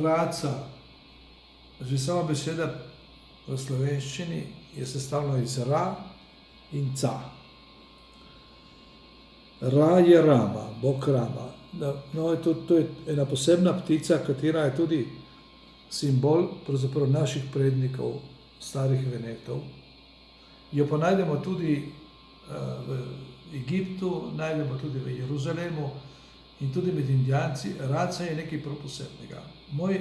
raca, že sama beseda v slovenščini je sestavljena iz ra in ca. Ra je Rama, Bog Rama. No, to je ena posebna ptica, katera je tudi simbol pravzaprav naših prednikov, starih Venetov. Jo pa najdemo tudi v Egiptu, najdemo tudi v Jeruzalemu in tudi med Indijanci. Raca je nekaj prav posebnega. Moj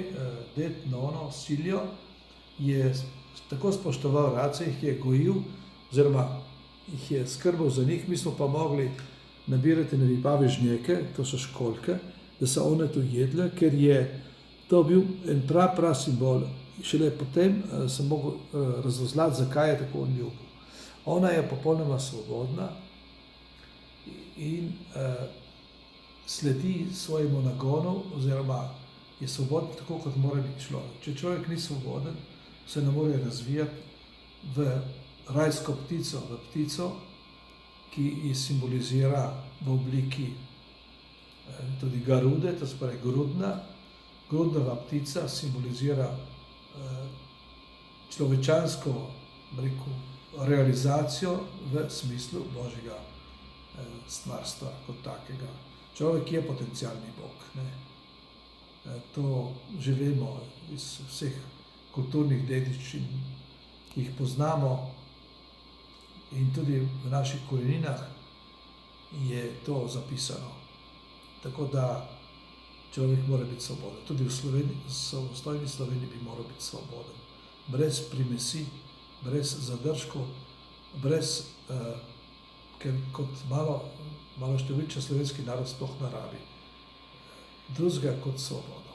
ded Nono Siljo je tako spoštoval race, jih je gojil oziroma jih je skrbel za njih, mi smo pa mogli nabirati na Vipave žnjeke, to so školjke, da so one to jedle, ker je to bil en prav simbol. Šele potem sem mogel razvozlati, zakaj je tako on ljubil. Ona je popolnoma svobodna in sledi svojemu nagonu oziroma je svoboden tako, kot mora biti človek. Če človek ni svoboden, se ne more razvijati v rajsko ptico, v ptico, ki ji simbolizira v obliki tudi garude, to se pravi grudna. Grudnava ptica simbolizira človečansko, realizacijo v smislu Božjega stvarstva kot takega. Človek je potencialni Bog, ne. To že vemo iz vseh kulturnih dediščin, ki jih poznamo, in tudi v naših koreninah je to zapisano. Tako da človek mora biti svoboden. Tudi v samostojni Sloveniji bi moral biti svoboden. Brez primesi, brez zadržkov, brez, ker kot maloštevilčen slovenski narod sploh ne rabi drugega kot svobodo.